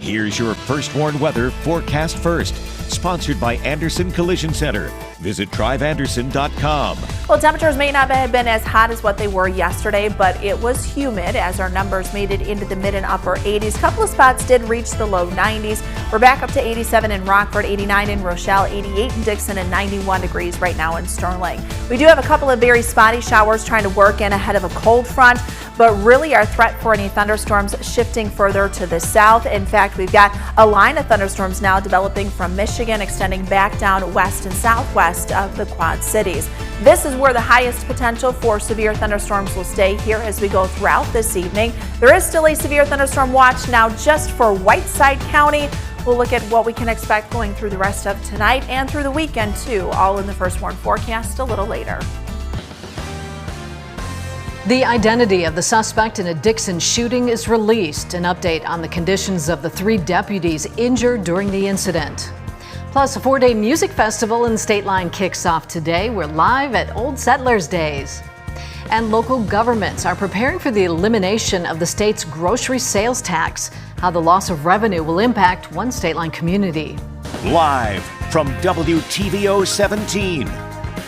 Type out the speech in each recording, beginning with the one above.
Here's your First Warn Weather Forecast First, sponsored by Anderson Collision Center. Visit driveanderson.com. Well, temperatures may not have been as hot as what they were yesterday, but it was humid as our numbers made it into the mid and upper 80s. A couple of spots did reach the low 90s. We're back up to 87 in Rockford, 89 in Rochelle, 88 in Dixon, and 91 degrees right now in Sterling. We do have a couple of very spotty showers trying to work in ahead of a cold front, but really our threat for any thunderstorms shifting further to the south. In fact, we've got a line of thunderstorms now developing from Michigan, extending back down west and southwest of the Quad Cities. This is where the highest potential for severe thunderstorms will stay here as we go throughout this evening. There is still a severe thunderstorm watch now just for Whiteside County. We'll look at what we can expect going through the rest of tonight and through the weekend too, all in the First Warn forecast a little later. The identity of the suspect in a Dixon shooting is released. An update on the conditions of the 3 deputies injured during the incident. Plus, a 4-day music festival in State Line kicks off today. We're live at Old Settlers Days. And local governments are preparing for the elimination of the state's grocery sales tax. How the loss of revenue will impact one State Line community. Live from WTVO 17.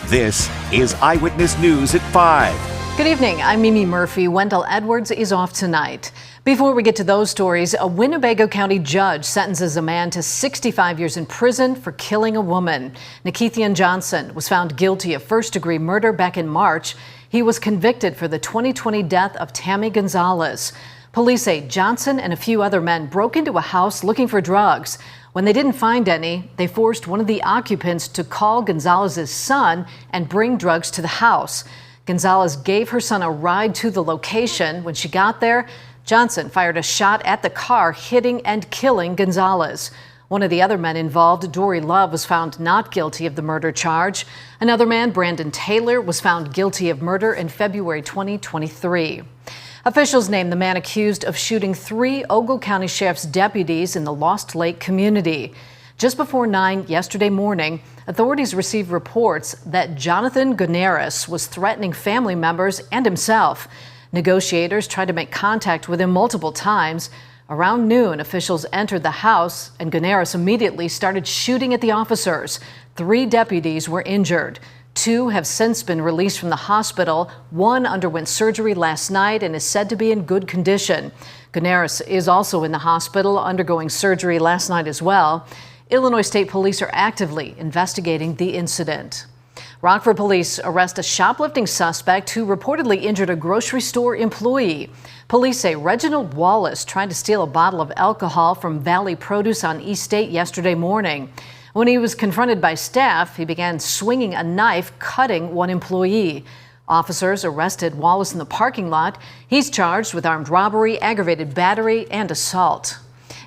This is Eyewitness News at 5. Good evening. I'm Mimi Murphy. Wendell Edwards is off tonight. Before we get to those stories, a Winnebago County judge sentences a man to 65 years in prison for killing a woman. Nikithian Johnson was found guilty of first-degree murder back in March. He was convicted for the 2020 death of Tammy Gonzalez. Police say Johnson and a few other men broke into a house looking for drugs. When they didn't find any, they forced one of the occupants to call Gonzalez's son and bring drugs to the house. Gonzalez gave her son a ride to the location. When she got there, Johnson fired a shot at the car, hitting and killing Gonzalez. One of the other men involved, Dory Love, was found not guilty of the murder charge. Another man, Brandon Taylor, was found guilty of murder in February 2023. Officials named the man accused of shooting 3 Ogle County Sheriff's deputies in the Lost Lake community. Just before 9 yesterday morning, authorities received reports that Jonathan Guneris was threatening family members and himself. Negotiators tried to make contact with him multiple times. Around noon, officials entered the house and Guneris immediately started shooting at the officers. 3 deputies were injured. 2 have since been released from the hospital. 1 underwent surgery last night and is said to be in good condition. Guneris is also in the hospital undergoing surgery last night as well. Illinois State Police are actively investigating the incident. Rockford police arrest a shoplifting suspect who reportedly injured a grocery store employee. Police say Reginald Wallace tried to steal a bottle of alcohol from Valley Produce on East State yesterday morning. When he was confronted by staff, he began swinging a knife, cutting one employee. Officers arrested Wallace in the parking lot. He's charged with armed robbery, aggravated battery, and assault.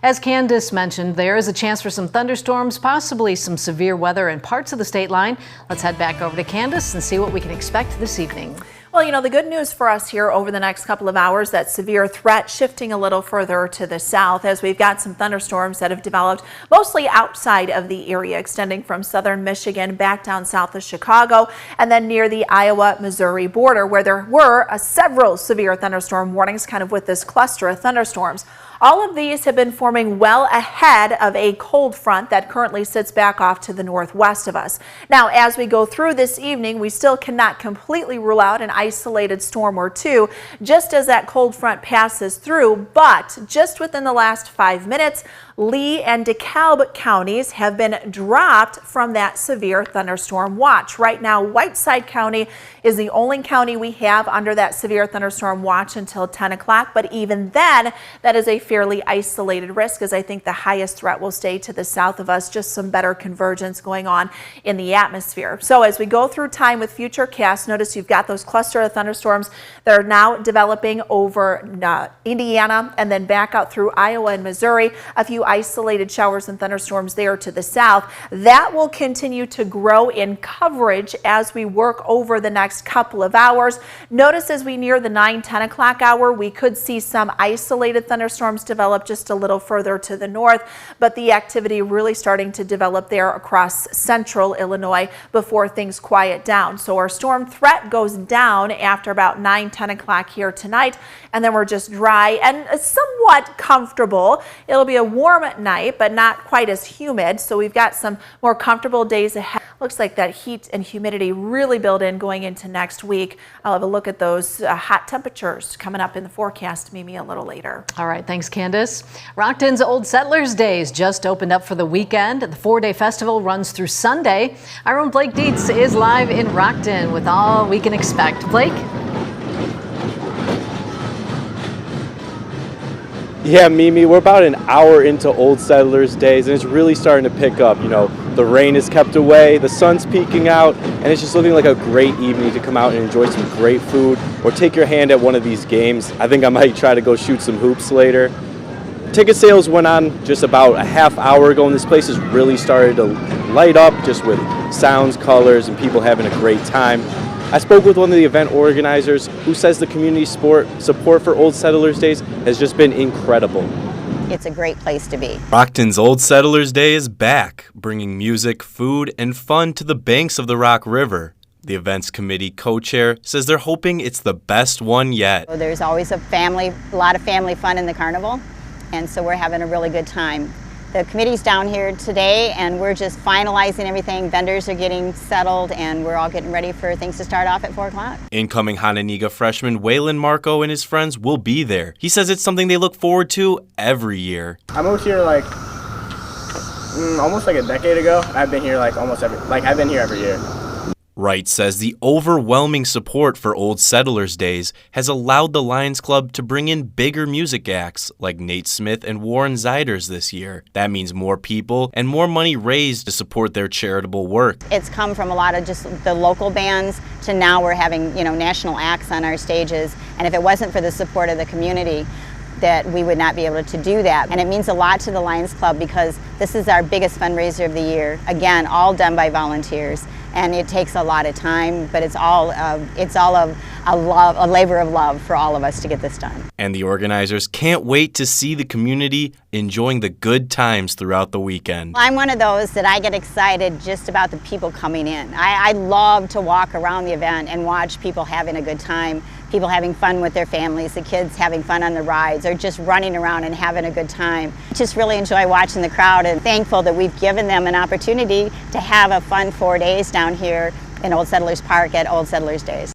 As Candace mentioned, there is a chance for some thunderstorms, possibly some severe weather in parts of the state line. Let's head back over to Candace and see what we can expect this evening. Well, you know, the good news for us here over the next couple of hours, that severe threat shifting a little further to the south as we've got some thunderstorms that have developed mostly outside of the area, extending from southern Michigan back down south of Chicago and then near the Iowa-Missouri border, where there were several severe thunderstorm warnings kind of with this cluster of thunderstorms. All of these have been forming well ahead of a cold front that currently sits back off to the northwest of us. Now, as we go through this evening, we still cannot completely rule out an isolated storm or two just as that cold front passes through, but just within the last 5 minutes, Lee and DeKalb counties have been dropped from that severe thunderstorm watch. Right now, Whiteside County is the only county we have under that severe thunderstorm watch until 10 o'clock. But even then, that is a fairly isolated risk, as I think the highest threat will stay to the south of us, just some better convergence going on in the atmosphere. So as we go through time with future casts, notice you've got those cluster of thunderstorms that are now developing over Indiana and then back out through Iowa and Missouri. A few isolated showers and thunderstorms there to the south. That will continue to grow in coverage as we work over the next couple of hours. Notice as we near the 9-10 o'clock hour, we could see some isolated thunderstorms thunderstorms develop just a little further to the north, but the activity really starting to develop there across central Illinois before things quiet down. So our storm threat goes down after about 9-10 o'clock here tonight, and then we're just dry and somewhat comfortable. It'll be a warm night, but not quite as humid, so we've got some more comfortable days ahead. Looks like that heat and humidity really build in going into next week. I'll have a look at those hot temperatures coming up in the forecast, Mimi, a little later. All right, thanks, Candace. Rockton's Old Settlers Days just opened up for the weekend. The 4-day festival runs through Sunday. Our own Blake Dietz is live in Rockton with all we can expect. Blake? Yeah, Mimi, we're about an hour into Old Settlers Days, and it's really starting to pick up. You know, the rain is kept away, the sun's peeking out, and it's just looking like a great evening to come out and enjoy some great food or take your hand at one of these games. I think I might try to go shoot some hoops later. Ticket sales went on just about a half hour ago, and this place has really started to light up just with sounds, colors, and people having a great time. I spoke with one of the event organizers who says the community support for Old Settlers Days has just been incredible. It's a great place to be. Rockton's Old Settlers Day is back, bringing music, food, and fun to the banks of the Rock River. The events committee co-chair says they're hoping it's the best one yet. There's always a lot of family fun in the carnival, and so we're having a really good time. The committee's down here today, and we're just finalizing everything. Vendors are getting settled, and we're all getting ready for things to start off at 4 o'clock. Incoming Hononegah freshman Waylon Marco and his friends will be there. He says it's something they look forward to every year. I moved here almost like a decade ago. I've been here I've been here every year. Wright says the overwhelming support for Old Settlers Days has allowed the Lions Club to bring in bigger music acts like Nate Smith and Warren Ziders this year. That means more people and more money raised to support their charitable work. It's come from a lot of just the local bands to now we're having, national acts on our stages. And if it wasn't for the support of the community, that we would not be able to do that. And it means a lot to the Lions Club because this is our biggest fundraiser of the year. Again, all done by volunteers. And it takes a lot of time, but it's all a labor of love for all of us to get this done. And the organizers can't wait to see the community enjoying the good times throughout the weekend. I'm one of those that I get excited just about the people coming in. I love to walk around the event and watch people having a good time, people having fun with their families, the kids having fun on the rides, or just running around and having a good time. Just really enjoy watching the crowd, and thankful that we've given them an opportunity to have a fun 4 days down here in Old Settlers Park at Old Settlers Days.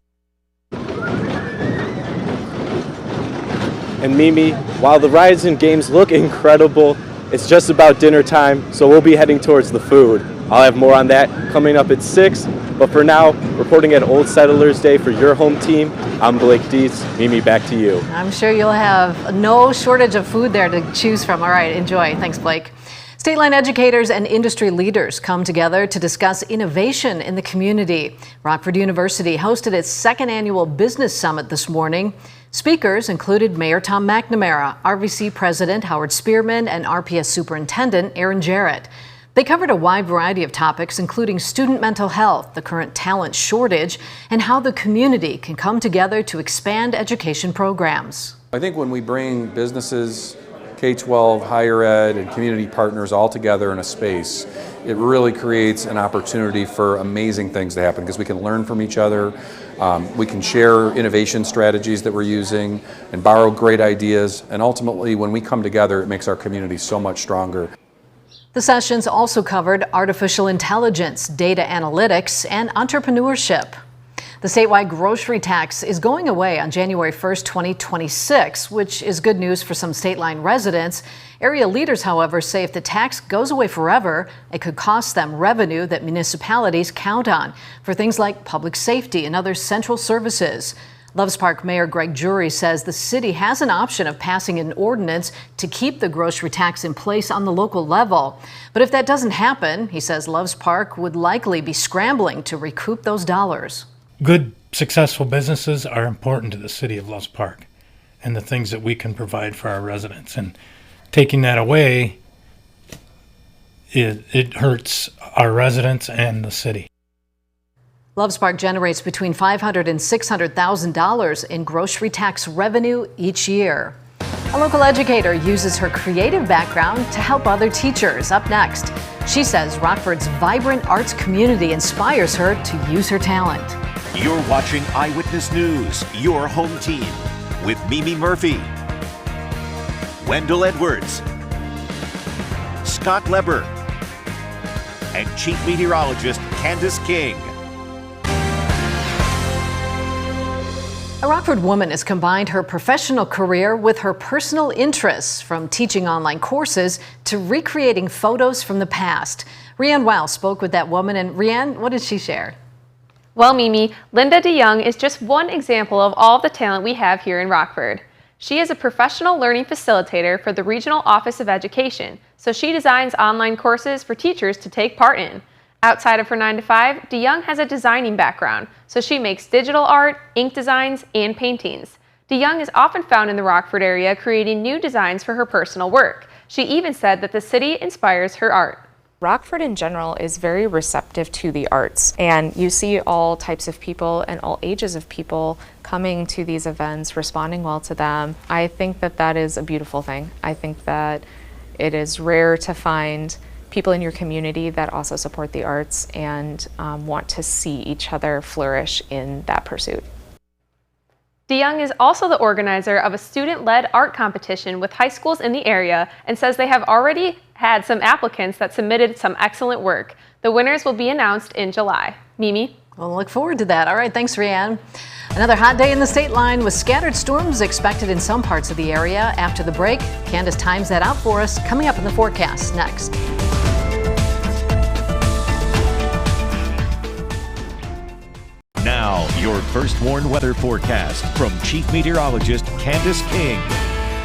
And Mimi, while the rides and games look incredible, it's just about dinner time, so we'll be heading towards the food. I'll have more on that coming up at 6, but for now, reporting at Old Settlers Day for your home team, I'm Blake Dietz. Mimi, back to you. I'm sure you'll have no shortage of food there to choose from. All right, enjoy. Thanks, Blake. State line educators and industry leaders come together to discuss innovation in the community. Rockford University hosted its second annual business summit this morning. Speakers included Mayor Tom McNamara, RVC President Howard Spearman, and RPS Superintendent Aaron Jarrett. They covered a wide variety of topics, including student mental health, the current talent shortage, and how the community can come together to expand education programs. I think when we bring businesses, K-12, higher ed, and community partners all together in a space, it really creates an opportunity for amazing things to happen because we can learn from each other. We can share innovation strategies that we're using and borrow great ideas. And ultimately, when we come together, it makes our community so much stronger. The sessions also covered artificial intelligence, data analytics, and entrepreneurship. The statewide grocery tax is going away on January 1st, 2026, which is good news for some state line residents. Area leaders, however, say if the tax goes away forever, it could cost them revenue that municipalities count on for things like public safety and other central services. Loves Park Mayor Greg Jury says the city has an option of passing an ordinance to keep the grocery tax in place on the local level. But if that doesn't happen, he says Loves Park would likely be scrambling to recoup those dollars. Good, successful businesses are important to the city of Loves Park and the things that we can provide for our residents. And taking that away, it hurts our residents and the city. Loves Park generates between $500,000 and $600,000 in grocery tax revenue each year. A local educator uses her creative background to help other teachers. Up next, she says Rockford's vibrant arts community inspires her to use her talent. You're watching Eyewitness News, your home team, with Mimi Murphy, Wendell Edwards, Scott Leber, and Chief Meteorologist Candace King. A Rockford woman has combined her professional career with her personal interests, from teaching online courses to recreating photos from the past. Rianne Weil spoke with that woman, and Rianne, what did she share? Well, Mimi, Linda DeYounge is just one example of all the talent we have here in Rockford. She is a professional learning facilitator for the Regional Office of Education, so she designs online courses for teachers to take part in. Outside of her 9-to-5, DeYounge has a designing background, so she makes digital art, ink designs, and paintings. DeYounge is often found in the Rockford area creating new designs for her personal work. She even said that the city inspires her art. Rockford in general is very receptive to the arts, and you see all types of people and all ages of people coming to these events, responding well to them. I think that that is a beautiful thing. I think that it is rare to find people in your community that also support the arts and want to see each other flourish in that pursuit. DeYounge is also the organizer of a student-led art competition with high schools in the area and says they have already had some applicants that submitted some excellent work. The winners will be announced in July. Mimi? We'll look forward to that. All right, thanks, Rianne. Another hot day in the state line with scattered storms expected in some parts of the area. After the break, Candace times that out for us, coming up in the forecast next. Now, your first warned weather forecast from Chief Meteorologist Candace King.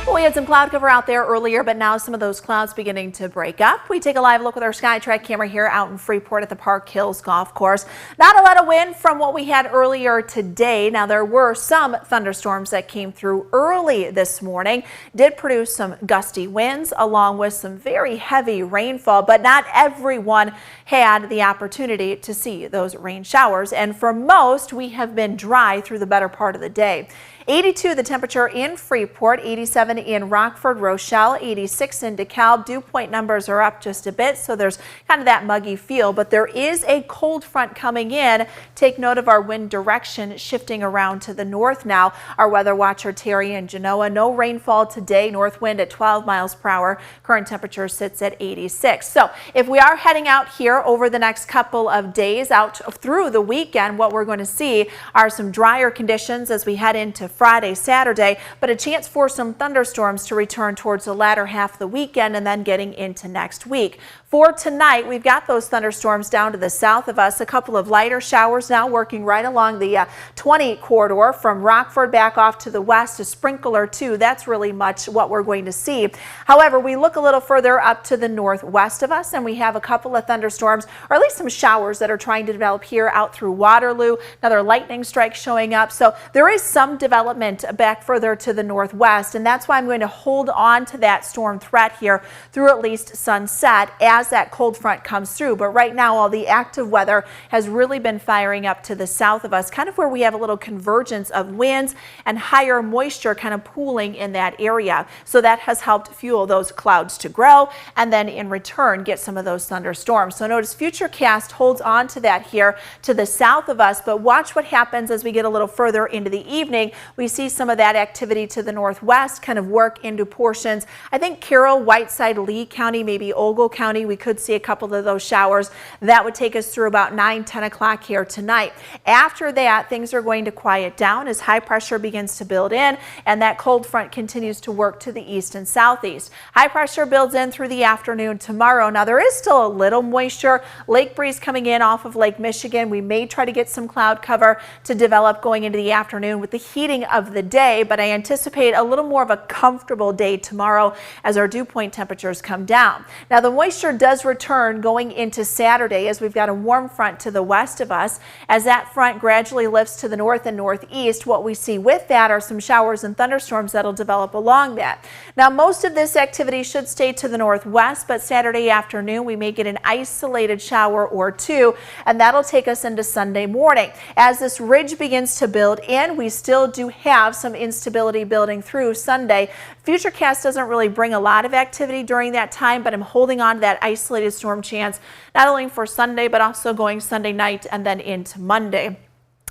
Well, we had some cloud cover out there earlier, but now some of those clouds beginning to break up. We take a live look with our SkyTrack camera here out in Freeport at the Park Hills Golf Course. Not a lot of wind from what we had earlier today. Now, there were some thunderstorms that came through early this morning, did produce some gusty winds along with some very heavy rainfall, but not everyone had the opportunity to see those rain showers. And for most, we have been dry through the better part of the day. 82 the temperature in Freeport, 87 in Rockford, Rochelle, 86 in DeKalb. Dew point numbers are up just a bit, so there's kind of that muggy feel, but there is a cold front coming in. Take note of our wind direction shifting around to the north now. Our weather watcher Terry in Genoa, no rainfall today, north wind at 12 miles per hour. Current temperature sits at 86. So if we are heading out here over the next couple of days out through the weekend, what we're going to see are some drier conditions as we head into Friday, Saturday, but a chance for some thunderstorms to return towards the latter half of the weekend and then getting into next week. For tonight, we've got those thunderstorms down to the south of us. A couple of lighter showers now working right along the 20 corridor from Rockford back off to the west. A sprinkle or two. That's really much what we're going to see. However, we look a little further up to the northwest of us and we have a couple of thunderstorms, or at least some showers that are trying to develop here out through Waterloo. Another lightning strike showing up. So there is some development back further to the northwest, and that's why I'm going to hold on to that storm threat here through at least sunset as that cold front comes through. But right now, all the active weather has really been firing up to the south of us, kind of where we have a little convergence of winds and higher moisture kind of pooling in that area. So that has helped fuel those clouds to grow and then in return get some of those thunderstorms. So notice Futurecast holds on to that here to the south of us, but watch what happens as we get a little further into the evening. We see some of that activity to the northwest kind of work into portions. I think Carroll, Whiteside, Lee County, maybe Ogle County, we could see a couple of those showers. That would take us through about 9-10 o'clock here tonight. After that, things are going to quiet down as high pressure begins to build in and that cold front continues to work to the east and southeast. High pressure builds in through the afternoon tomorrow. Now there is still a little moisture. Lake breeze coming in off of Lake Michigan. We may try to get some cloud cover to develop going into the afternoon with the heating of the day, but I anticipate a little more of a comfortable day tomorrow as our dew point temperatures come down. Now the moisture does return going into Saturday as we've got a warm front to the west of us. As that front gradually lifts to the north and northeast, what we see with that are some showers and thunderstorms that'll develop along that. Now most of this activity should stay to the northwest, but Saturday afternoon we may get an isolated shower or two, and that'll take us into Sunday morning. As this ridge begins to build in, we still do have some instability building through Sunday. Futurecast doesn't really bring a lot of activity during that time, but I'm holding on to that isolated storm chance, not only for Sunday, but also going Sunday night and then into Monday.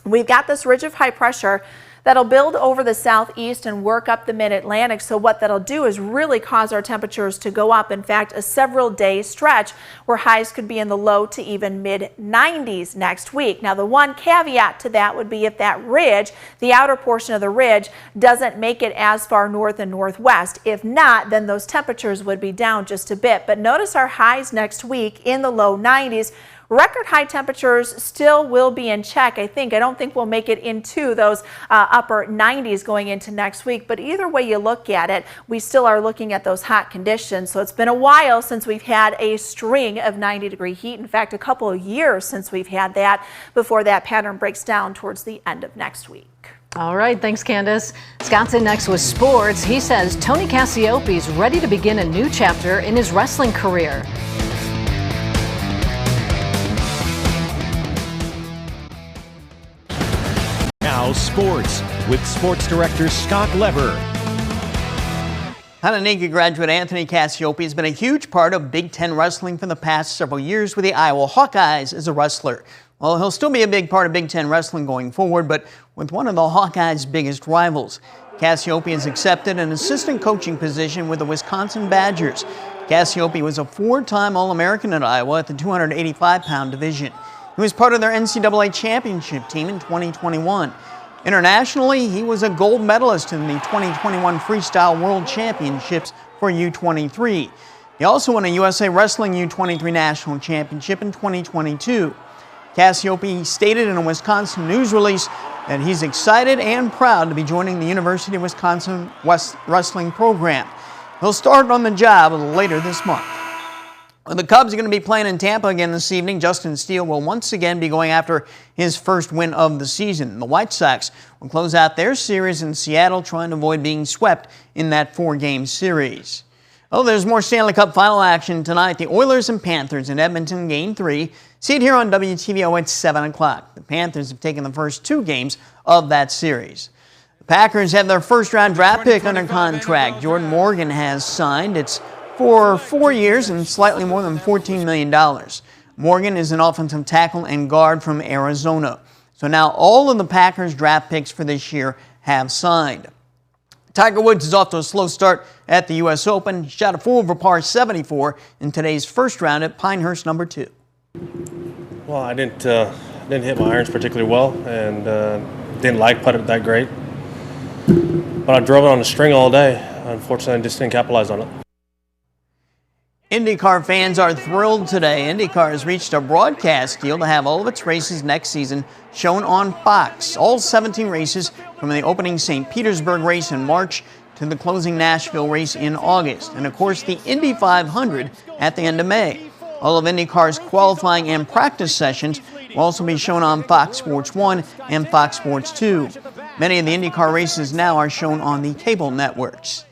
We've got this ridge of high pressure that'll build over the southeast and work up the mid-Atlantic. So what that'll do is really cause our temperatures to go up. In fact, a several-day stretch where highs could be in the low to even mid-90s next week. Now, the one caveat to that would be if that ridge, the outer portion of the ridge, doesn't make it as far north and northwest. If not, then those temperatures would be down just a bit. But notice our highs next week in the low 90s. Record high temperatures still will be in check. I don't think we'll make it into those upper 90s going into next week. But either way you look at it, we still are looking at those hot conditions. So it's been a while since we've had a string of 90-degree heat. In fact, a couple of years since we've had that before that pattern breaks down towards the end of next week. All right, thanks, Candace. Scott's in next with sports. He says Tony Cassioppi's ready to begin a new chapter in his wrestling career. Now sports with sports director Scott Lever. Hononegah graduate Anthony Cassioppi has been a huge part of Big Ten wrestling for the past several years with the Iowa Hawkeyes as a wrestler. Well, he'll still be a big part of Big Ten wrestling going forward, but with one of the Hawkeyes' biggest rivals. Cassioppi has accepted an assistant coaching position with the Wisconsin Badgers. Cassioppi was a four-time All-American at Iowa at the 285-pound division. He was part of their NCAA championship team in 2021. Internationally, he was a gold medalist in the 2021 Freestyle World Championships for U23. He also won a USA Wrestling U23 National Championship in 2022. Cassioppi stated in a Wisconsin news release that he's excited and proud to be joining the University of Wisconsin wrestling program. He'll start on the job later this month. The Cubs are going to be playing in Tampa again this evening. Justin Steele will once again be going after his first win of the season. The White Sox will close out their series in Seattle, trying to avoid being swept in that four-game series. Oh, there's more Stanley Cup final action tonight. The Oilers and Panthers in Edmonton, Game 3. See it here on WTVO at 7 o'clock. The Panthers have taken the first two games of that series. The Packers have their first-round draft pick under contract. Jordan Morgan has signed. It's for 4 years and slightly more than $14 million. Morgan is an offensive tackle and guard from Arizona. So now all of the Packers draft picks for this year have signed. Tiger Woods is off to a slow start at the U.S. Open. He shot a 4 over par 74 in today's first round at Pinehurst number 2. Well, I didn't hit my irons particularly well and didn't like putt it that great. But I drove it on the string all day. Unfortunately, I just didn't capitalize on it. IndyCar fans are thrilled today. IndyCar has reached a broadcast deal to have all of its races next season shown on Fox. All 17 races from the opening St. Petersburg race in March to the closing Nashville race in August. And of course, the Indy 500 at the end of May. All of IndyCar's qualifying and practice sessions will also be shown on Fox Sports 1 and Fox Sports 2. Many of the IndyCar races now are shown on the cable networks.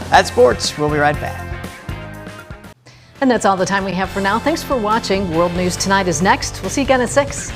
That's sports. We'll be right back. And that's all the time we have for now. Thanks for watching. World News Tonight is next. We'll see you again at 6.